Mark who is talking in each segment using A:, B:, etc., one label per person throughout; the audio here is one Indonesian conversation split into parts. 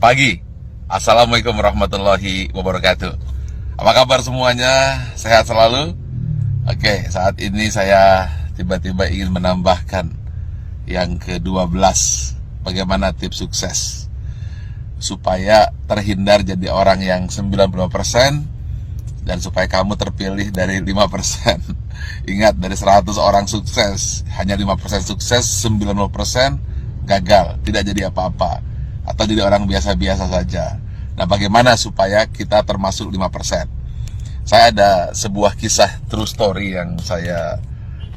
A: pagi. Assalamualaikum warahmatullahi wabarakatuh. Apa kabar semuanya? Sehat selalu? Oke, saat ini saya tiba-tiba ingin menambahkan yang ke-12. Bagaimana tips sukses supaya terhindar jadi orang yang 95% dan supaya kamu terpilih dari 5%. Ingat, dari 100 orang sukses, hanya 5% sukses, 90% gagal, tidak jadi apa-apa, atau jadi orang biasa-biasa saja. Nah, bagaimana supaya kita termasuk 5%? Saya ada sebuah kisah true story yang saya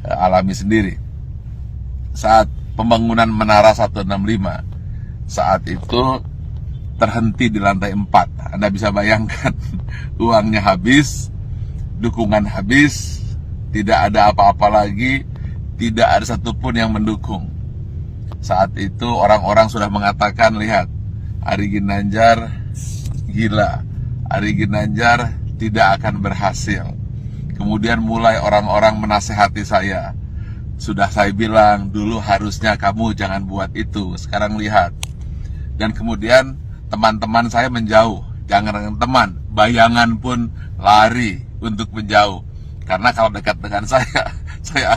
A: alami sendiri. Saat pembangunan Menara 165, saat itu terhenti di lantai 4. Anda bisa bayangkan, uangnya habis, dukungan habis, tidak ada apa-apa lagi, tidak ada satupun yang mendukung. Saat itu orang-orang sudah mengatakan, lihat, Ari Ginanjar gila, Ari Ginanjar tidak akan berhasil. Kemudian mulai orang-orang menasehati saya. Sudah saya bilang, dulu harusnya kamu jangan buat itu, sekarang lihat. Dan kemudian teman-teman saya menjauh. Jangan dengan teman, bayangan pun lari untuk menjauh. Karena kalau dekat dengan saya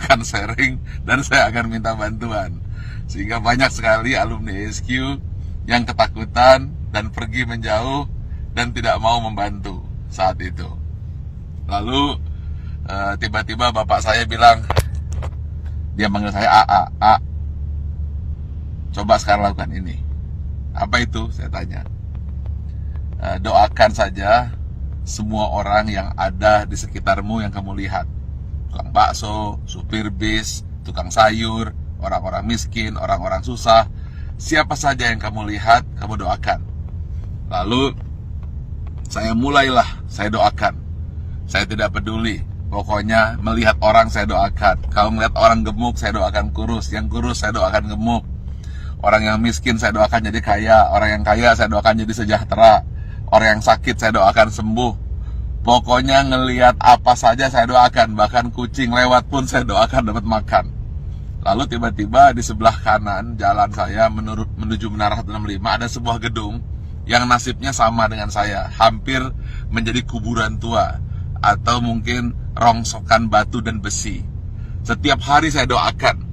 A: akan sharing dan saya akan minta bantuan. Sehingga banyak sekali alumni SQ yang ketakutan dan pergi menjauh dan tidak mau membantu saat itu. Lalu tiba-tiba bapak saya bilang, dia manggil saya A, coba sekarang lakukan ini. Apa itu? Saya tanya. Doakan saja semua orang yang ada di sekitarmu yang kamu lihat. Tukang bakso, supir bis, tukang sayur, orang-orang miskin, orang-orang susah. Siapa saja yang kamu lihat, kamu doakan. Lalu saya mulailah, saya doakan. Saya tidak peduli, pokoknya melihat orang saya doakan. Kalau melihat orang gemuk, saya doakan kurus. Yang kurus saya doakan gemuk. Orang yang miskin saya doakan jadi kaya. Orang yang kaya saya doakan jadi sejahtera. Orang yang sakit saya doakan sembuh. Pokoknya ngelihat apa saja saya doakan. Bahkan kucing lewat pun saya doakan dapat makan. Lalu tiba-tiba di sebelah kanan jalan saya menuju Menara 165 ada sebuah gedung yang nasibnya sama dengan saya. Hampir menjadi kuburan tua, atau mungkin rongsokan batu dan besi. Setiap hari saya doakan,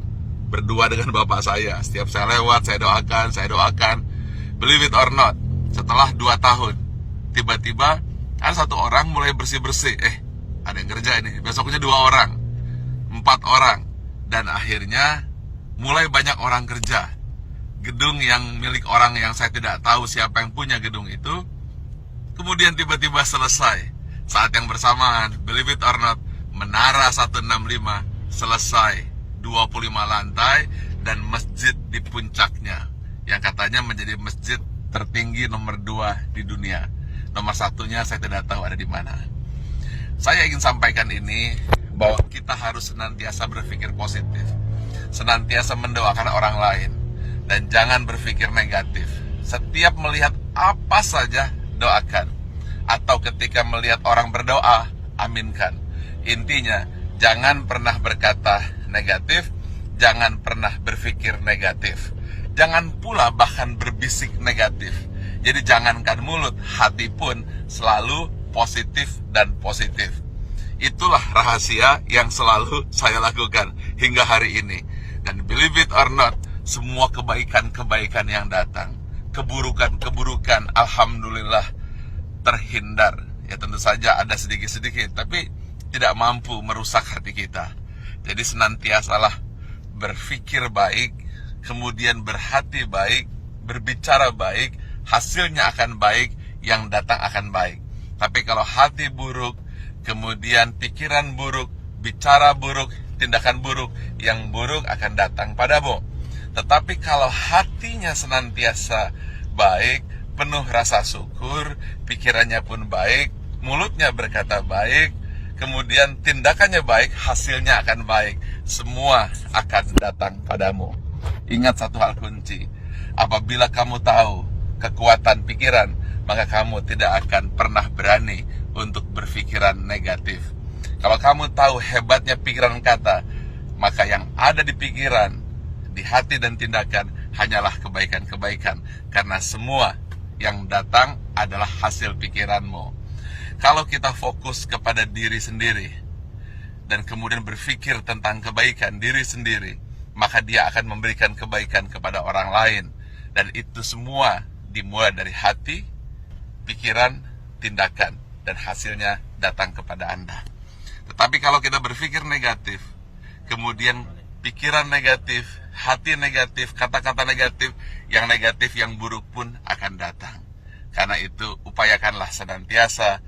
A: berdua dengan bapak saya. Setiap saya lewat, saya doakan. Believe it or not, setelah 2 tahun, tiba-tiba ada satu orang mulai bersih-bersih. Ada yang kerja ini. Besoknya 2 orang, 4 orang. Dan akhirnya mulai banyak orang kerja. Gedung yang milik orang yang saya tidak tahu siapa yang punya gedung itu, kemudian tiba-tiba selesai. Saat yang bersamaan, believe it or not, Menara 165 selesai, 25 lantai dan masjid di puncaknya, yang katanya menjadi masjid tertinggi nomor 2 di dunia. Nomor 1-nya saya tidak tahu ada di mana. Saya ingin sampaikan ini, bahwa kita harus senantiasa berpikir positif, senantiasa mendoakan orang lain, dan jangan berpikir negatif. Setiap melihat apa saja, doakan. Atau ketika melihat orang berdoa, aminkan. Intinya, jangan pernah berkata negatif, jangan pernah berpikir negatif. Jangan pula bahkan berbisik negatif. Jadi jangankan mulut, hati pun selalu positif dan positif. Itulah rahasia yang selalu saya lakukan hingga hari ini. Dan believe it or not, semua kebaikan-kebaikan yang datang, keburukan-keburukan, alhamdulillah terhindar. Ya tentu saja ada sedikit-sedikit, tapi tidak mampu merusak hati kita. Jadi senantiasalah berpikir baik, kemudian berhati baik, berbicara baik, hasilnya akan baik, yang datang akan baik. Tapi kalau hati buruk, kemudian pikiran buruk, bicara buruk, tindakan buruk, yang buruk akan datang padamu. Tetapi kalau hatinya senantiasa baik, penuh rasa syukur, pikirannya pun baik, mulutnya berkata baik, kemudian tindakannya baik, hasilnya akan baik. Semua akan datang padamu. Ingat satu hal kunci, apabila kamu tahu kekuatan pikiran, maka kamu tidak akan pernah berani untuk berpikiran negatif. Kalau kamu tahu hebatnya pikiran kata, maka yang ada di pikiran, di hati dan tindakan hanyalah kebaikan-kebaikan. Karena semua yang datang adalah hasil pikiranmu. Kalau kita fokus kepada diri sendiri dan kemudian berpikir tentang kebaikan diri sendiri, maka dia akan memberikan kebaikan kepada orang lain. Dan itu semua dimulai dari hati, pikiran, tindakan, dan hasilnya datang kepada Anda. Tetapi kalau kita berpikir negatif, kemudian pikiran negatif, hati negatif, kata-kata negatif, yang buruk pun akan datang. Karena itu upayakanlah senantiasa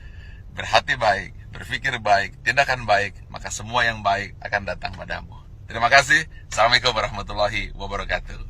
A: berhati baik, berpikir baik, tindakan baik, maka semua yang baik akan datang padamu. Terima kasih. Assalamualaikum warahmatullahi wabarakatuh.